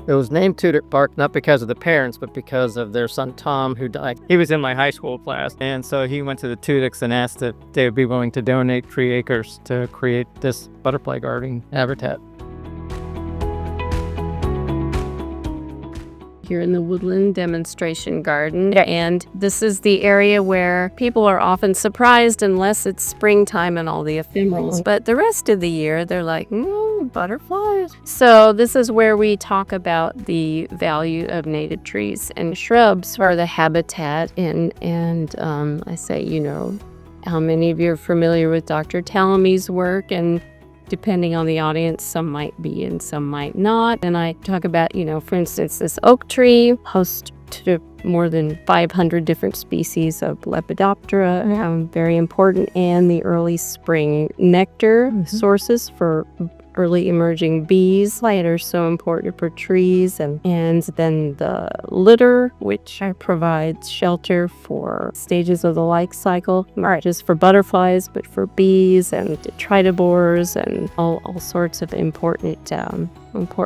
It was named Tudor Park not because of the parents, but because of their son Tom, who died. He was in my high school class, and so he went to the Tudors and asked if they would be willing to donate 3 acres to create this butterfly garden habitat. Here in the Woodland Demonstration Garden, and this is the area where people are often surprised unless it's springtime and all the ephemerals, but the rest of the year they're like, butterflies. So this is where we talk about the value of native trees and shrubs for the habitat, and I say, how many of you are familiar with Dr. Tallamy's work, and depending on the audience, some might be and some might not. And I talk about, for instance, this oak tree hosts to more than 500 different species of Lepidoptera, very important, and the early spring nectar sources for early emerging bees. Light are so important for trees, and then the litter, which provides shelter for stages of the life cycle, not just for butterflies, but for bees and detritivores and all sorts of important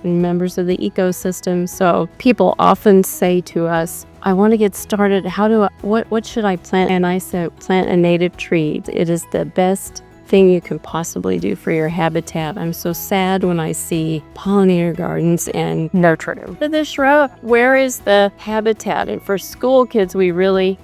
members of the ecosystem. So people often say to us, I want to get started. What should I plant? And I say, plant a native tree. It is the best thing you can possibly do for your habitat. I'm so sad when I see pollinator gardens and no tree. The shrub, where is the habitat? And for school kids, we really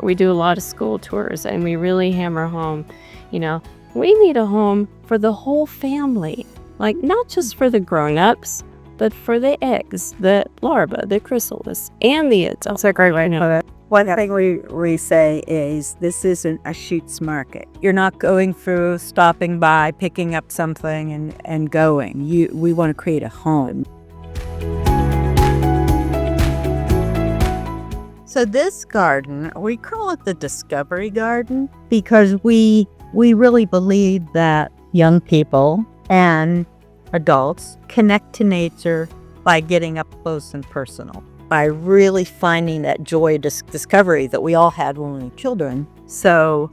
we do a lot of school tours, and we really hammer home, we need a home for the whole family, like not just for the grown-ups, but for the eggs, the larvae, the chrysalis, and the adults. That's a great way to know that. One thing we say is this isn't a shoots market. You're not going through, stopping by, picking up something and going. We want to create a home. So this garden, we call it the Discovery Garden because we really believe that young people and adults connect to nature by getting up close and personal, by really finding that joy discovery that we all had when we were children. So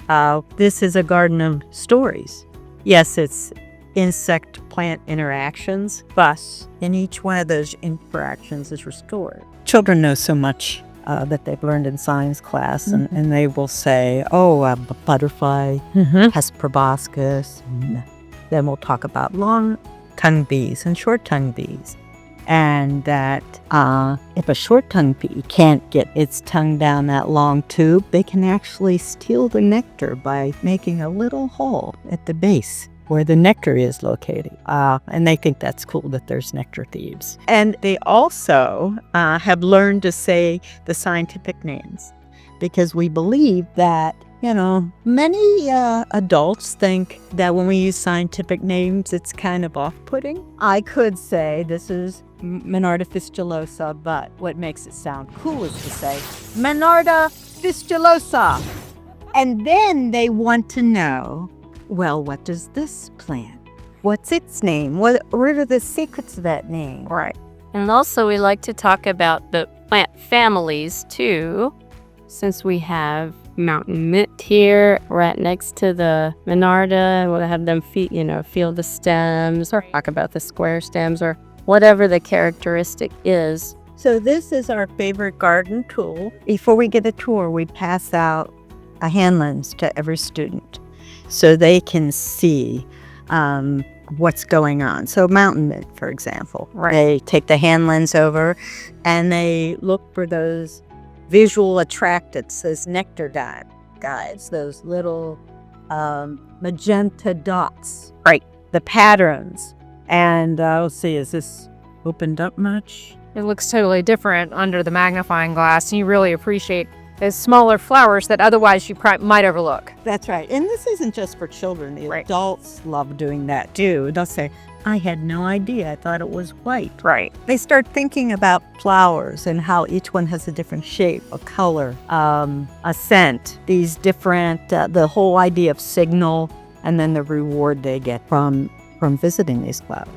this is a garden of stories. Yes, it's insect-plant interactions, but in each one of those interactions is restored. Children know so much that they've learned in science class, and they will say, a butterfly has proboscis, and then we'll talk about long-tongued bees and short-tongued bees. And that if a short-tongued bee can't get its tongue down that long tube, they can actually steal the nectar by making a little hole at the base where the nectar is located. And they think that's cool that there's nectar thieves. And they also have learned to say the scientific names because we believe that, many adults think that when we use scientific names, it's kind of off-putting. I could say this is Monarda fistulosa, but what makes it sound cool is to say Monarda fistulosa. And then they want to know, well, what does this plant? What's its name? What are the secrets of that name? Right. And also we like to talk about the plant families too, since we have mountain mint here right next to the Monarda. We'll have them feel the stems, or talk about the square stems, or whatever the characteristic is. So this is our favorite garden tool. Before we get a tour, we pass out a hand lens to every student so they can see what's going on. So mountain mint, for example, They take the hand lens over and they look for those visual attractants, those nectar guides, those little magenta dots, the patterns. And let's see, is this opened up much? It looks totally different under the magnifying glass, and you really appreciate those smaller flowers that otherwise you might overlook. That's right. And this isn't just for children. The adults love doing that too. They'll say, I had no idea. I thought it was white. Right. They start thinking about flowers and how each one has a different shape, a color, a scent, these different, the whole idea of signal, and then the reward they get from visiting these flowers.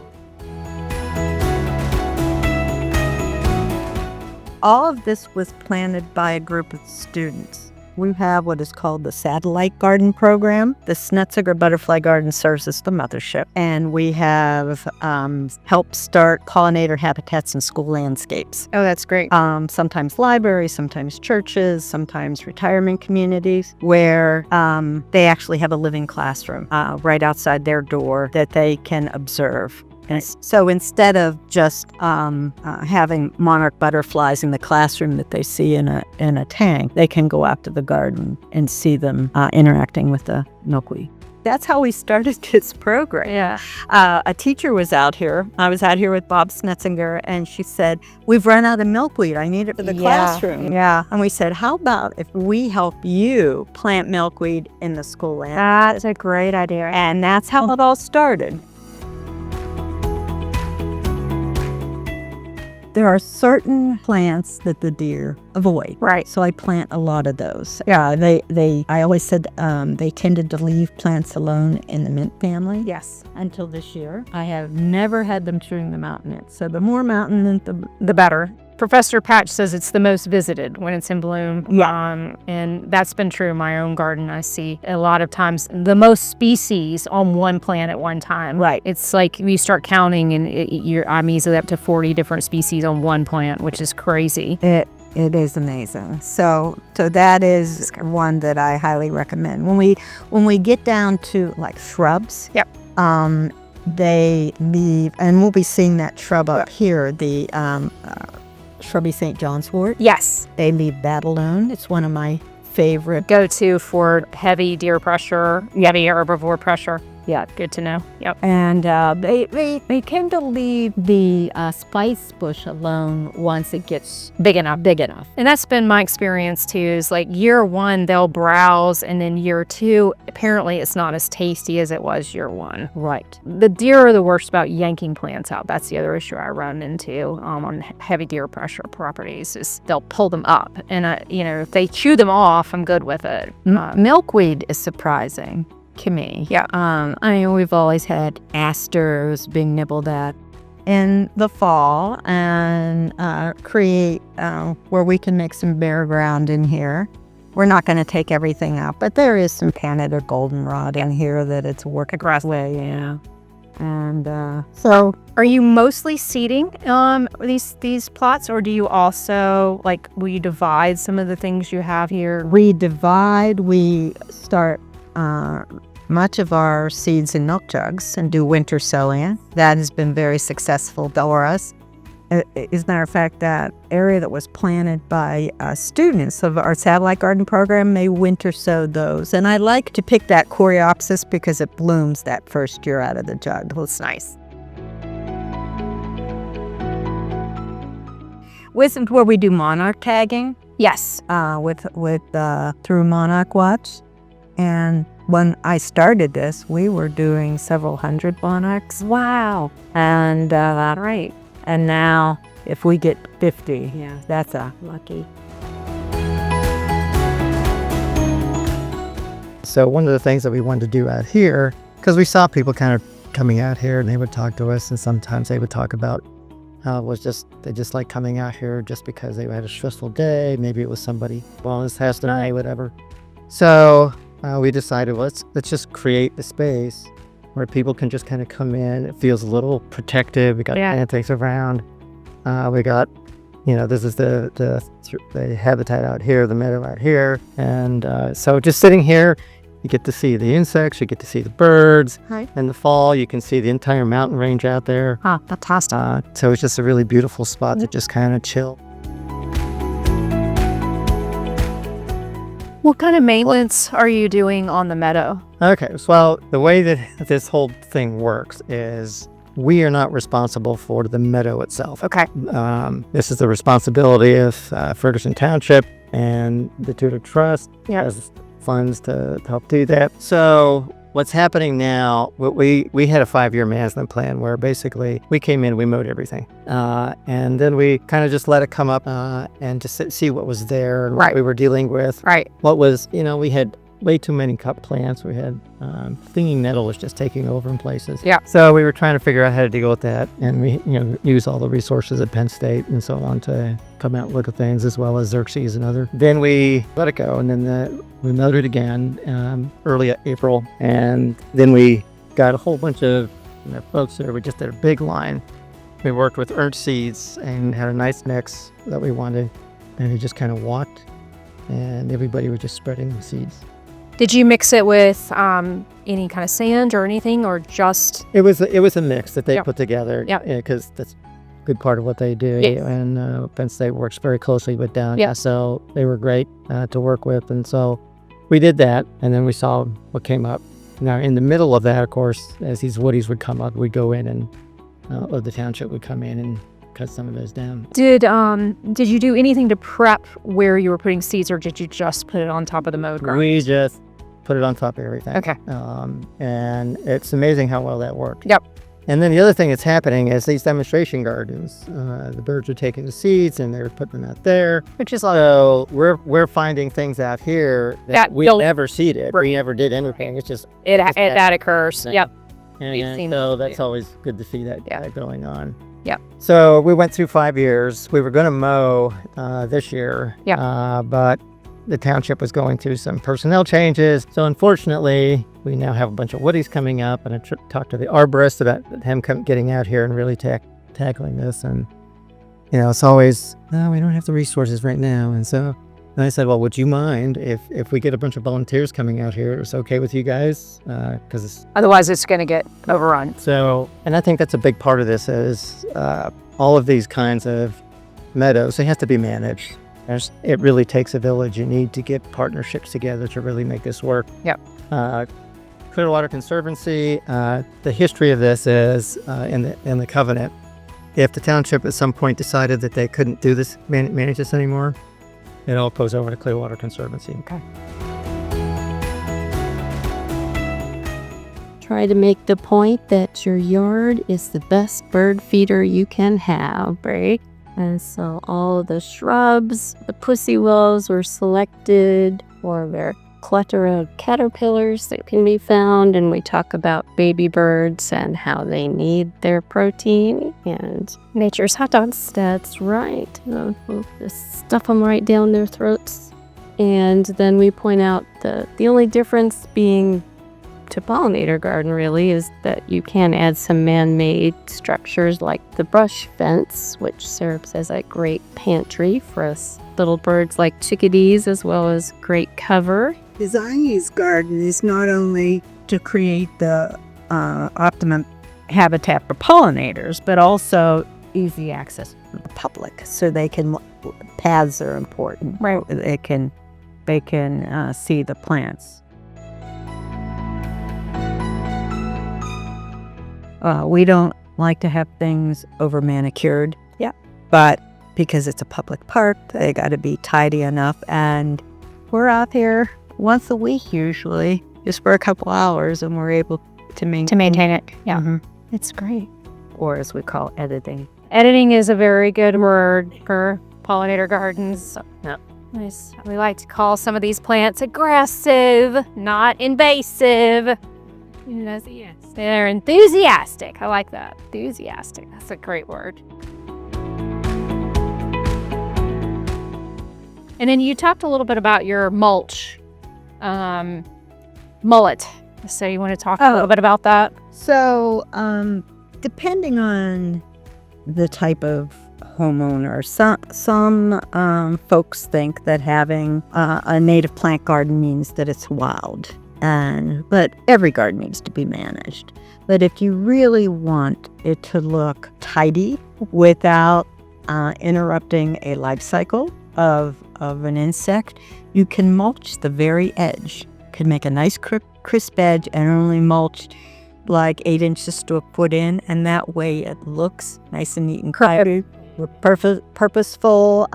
All of this was planted by a group of students. we have what is called the Satellite Garden Program. The Snetsinger Butterfly Garden serves as the mothership. And we have helped start pollinator habitats in school landscapes. Oh, that's great. Sometimes libraries, sometimes churches, sometimes retirement communities, where they actually have a living classroom right outside their door that they can observe. And so instead of just having monarch butterflies in the classroom that they see in a tank, they can go out to the garden and see them interacting with the milkweed. That's how we started this program. Yeah. A teacher was out here. I was out here with Bob Snetsinger, and she said, "We've run out of milkweed. I need it for the classroom." Yeah. And we said, "How about if we help you plant milkweed in the school land?" That's a great idea. And that's how it all started. There are certain plants that the deer avoid. Right. So I plant a lot of those. Yeah, I always said they tended to leave plants alone in the mint family. Yes. Until this year. I have never had them chewing the mountain mint. So the more mountain mint, The better. Professor Patch says it's the most visited when it's in bloom. Yeah. And that's been true in my own garden. I see a lot of times the most species on one plant at one time. Right. It's like you start counting and I'm easily up to 40 different species on one plant, which is crazy. It is amazing. So that is one that I highly recommend. When we get down to like shrubs, Yep. They leave, and we'll be seeing that shrub up here, the shrubby St. John's wort. Yes. They leave that alone. It's one of my favorite. Go-to for heavy deer pressure, heavy herbivore pressure. Yeah. Good to know. Yep. And they tend to leave the spice bush alone once it gets Big enough. big enough. And that's been my experience too, is like year one, they'll browse, and then year two, apparently it's not as tasty as it was year one. Right. The deer are the worst about yanking plants out. That's the other issue I run into on heavy deer pressure properties is they'll pull them up. And, if they chew them off, I'm good with it. Milkweed is surprising to me. Yeah. I mean, we've always had asters being nibbled at in the fall and create where we can make some bare ground in here. We're not going to take everything out, but there is some Canada goldenrod in here that it's working way, yeah. And so, are you mostly seeding these plots, or do you also will you divide some of the things you have here? we divide. We start much of our seeds in milk jugs and do winter sowing. That has been very successful for us. As a matter of fact, that area that was planted by students of our satellite garden program, they winter sowed those. And I like to pick that coreopsis because it blooms that first year out of the jug. It's nice. With where we do monarch tagging, Yes. with through Monarch Watch. And when I started this, we were doing several hundred monarchs. Wow. And Right. and now if we get 50, that's a lucky. So one of the things that we wanted to do out here, because we saw people kind of coming out here and they would talk to us, and sometimes they would talk about how it was they just like coming out here just because they had a stressful day. Maybe it was somebody wellness has tonight, whatever. So we decided let's just create a space where people can just kind of come in. It feels a little protective. We got plantings around. We got, this is the habitat out here, the meadow out here, and so just sitting here, you get to see the insects, you get to see the birds. Right. In the fall, you can see the entire mountain range out there. Fantastic. So it's just a really beautiful spot to just kind of chill. What kind of maintenance are you doing on the meadow? Okay, well, the way that this whole thing works is we are not responsible for the meadow itself. Okay. This is the responsibility of Ferguson Township and the Tudor Trust has funds to help do that. So what's happening now, we had a 5-year management plan where basically we came in, we mowed everything. And then we kind of just let it come up and just see what was there and what we were dealing with. Right. What was, we had way too many cut plants. We had stinging nettle was just taking over in places. Yeah. So we were trying to figure out how to deal with that, and we use all the resources at Penn State and so on to come out and look at things, as well as Xerxes and other. Then we let it go, and then we mowed it again early April, and then we got a whole bunch of folks there. We just did a big line. We worked with earth seeds and had a nice mix that we wanted, and we just kind of walked, and everybody was just spreading the seeds. Did you mix it with any kind of sand or anything, or just? It was a mix that they Yep. put together. Yep. Because that's a good part of what they do. Yes. And Penn State works very closely with down. Yep. So they were great to work with, and so we did that, and then we saw what came up. Now in the middle of that, of course, as these woodies would come up, we'd go in and or the township would come in and cut some of those down. Did you do anything to prep where you were putting seeds, or did you just put it on top of the mowed ground? We just put it on top of everything. Okay. And it's amazing how well that worked. Yep. And then the other thing that's happening is these demonstration gardens. The birds are taking the seeds and they're putting them out there. Which is like, So we're finding things out here that That we don't- never seeded. Right. We never did anything. It's just that occurs. Yeah. Yep. We've and seen so that, that's always good to see that Yeah. going on. Yep. So we went through 5 years. We were going to mow this year. Yeah. But the township was going through some personnel changes. So unfortunately, we now have a bunch of woodies coming up, and I talked to the arborist about him getting out here and really tackling this. And, it's always, no, we don't have the resources right now. And so I said, well, would you mind if we get a bunch of volunteers coming out here? It's okay with you guys? Because Otherwise, it's going to get overrun. so, and I think that's a big part of this is all of these kinds of meadows, they have to be managed. It really takes a village. You need to get partnerships together to really make this work. Yep. Clearwater Conservancy, the history of this is in the covenant. If the township at some point decided that they couldn't do this, manage this anymore, it all goes over to Clearwater Conservancy. Okay. Try to make the point that your yard is the best bird feeder you can have, right? And so all of the shrubs, the pussy willows were selected for their clutter of caterpillars that can be found. And we talk about baby birds and how they need their protein. And nature's hot dogs, that's right. We'll just stuff them right down their throats. And then we point out the only difference being to pollinator garden really is that you can add some man-made structures like the brush fence, which serves as a great pantry for us little birds like chickadees, as well as great cover. Designing garden is not only to create the optimum habitat for pollinators, but also easy access for the public, so they can. Paths are important. Right. They can see the plants. We don't like to have things over manicured. Yeah. But because it's a public park, they got to be tidy enough. And we're out here once a week usually, just for a couple hours, and we're able to maintain it. Yeah. Mhm. It's great. Or as we call editing. Editing is a very good word for pollinator gardens. Yeah. Nice. We like to call some of these plants aggressive, not invasive. Yes. They're enthusiastic. I like that. Enthusiastic. That's a great word. And then you talked a little bit about your mulch, mullet. So you want to talk a little bit about that? So, depending on the type of homeowner, some folks think that having a native plant garden means that it's wild. But every garden needs to be managed. But if you really want it to look tidy without interrupting a life cycle of an insect, you can mulch the very edge. Can make a nice crisp edge and only mulch like 8 inches to a foot in, and that way it looks nice and neat and tidy, purposeful.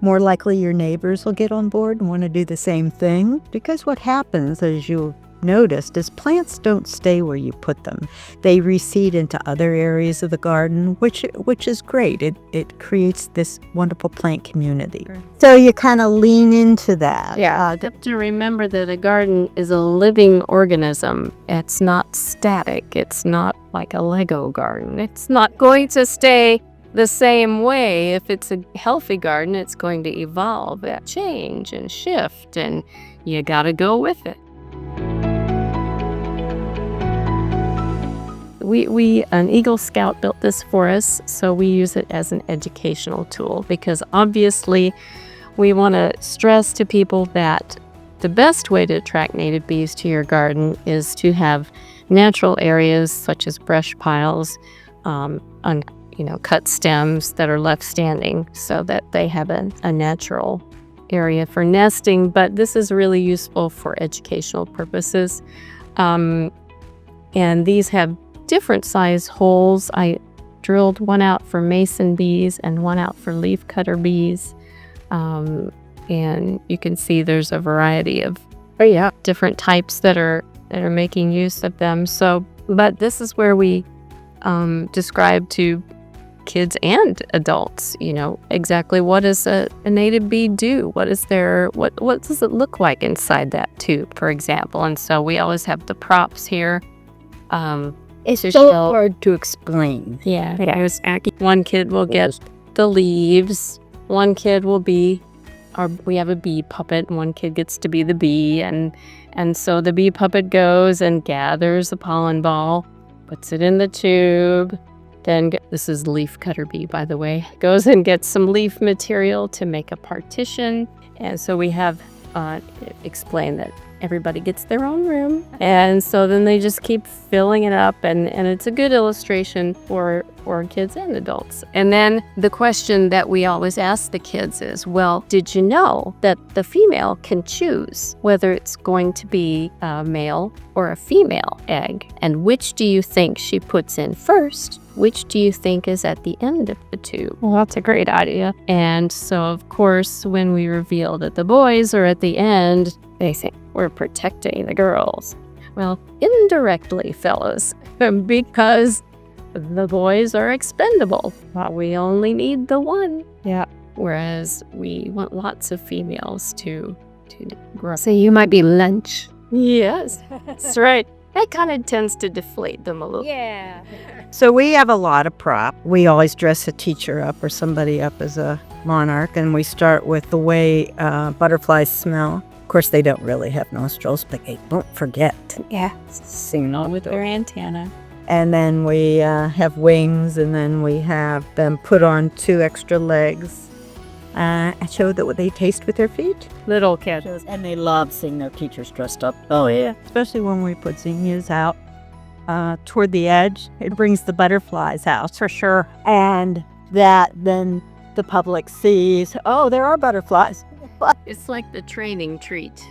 More likely your neighbors will get on board and want to do the same thing, because what happens is you noticed is plants don't stay where you put them. They reseed into other areas of the garden, which is great. It creates this wonderful plant community. So you kind of lean into that. Yeah, you have to remember that a garden is a living organism. It's not static. It's not like a Lego garden. It's not going to stay the same way. If it's a healthy garden, it's going to evolve, change, and shift, and you got to go with it. An Eagle Scout built this for us, so we use it as an educational tool because obviously we want to stress to people that the best way to attract native bees to your garden is to have natural areas such as brush piles, cut stems that are left standing so that they have a natural area for nesting. But this is really useful for educational purposes. And these have different size holes. I drilled one out for mason bees and one out for leafcutter bees. And you can see there's a variety of different types that are making use of them. So, but this is where we describe to kids and adults, exactly what does a native bee do? What does it look like inside that tube, for example? And so we always have the props here. It's to so show- hard to explain. Yeah. One kid will get the leaves. One kid will be, we have a bee puppet, and one kid gets to be the bee. And so the bee puppet goes and gathers the pollen ball, puts it in the tube. Then, this is leafcutter bee, by the way, goes and gets some leaf material to make a partition. And so we have explained that everybody gets their own room. And so then they just keep filling it up. And it's a good illustration for kids and adults. And then the question that we always ask the kids is, well, did you know that the female can choose whether it's going to be a male or a female egg? And which do you think she puts in first? Which do you think is at the end of the tube? Well, that's a great idea. And so, of course, when we reveal that the boys are at the end, they think we're protecting the girls. Well, indirectly, fellas, because the boys are expendable. We only need the one. Yeah. Whereas we want lots of females to grow. So you might be lunch. Yes, that's right. That kind of tends to deflate them a little. Yeah. So we have a lot of prop. We always dress a teacher up or somebody up as a monarch, and we start with the way butterflies smell. Of course, they don't really have nostrils, but they won't forget. Yeah. Sing on with Their antenna. And then we have wings, and then we have them put on 2 extra legs. I show that what they taste with their feet. Little kids. And they love seeing their teachers dressed up. Oh, yeah. Especially when we put zinnias out toward the edge. It brings the butterflies out. For sure. And that then the public sees, oh, there are butterflies. It's like the training treat.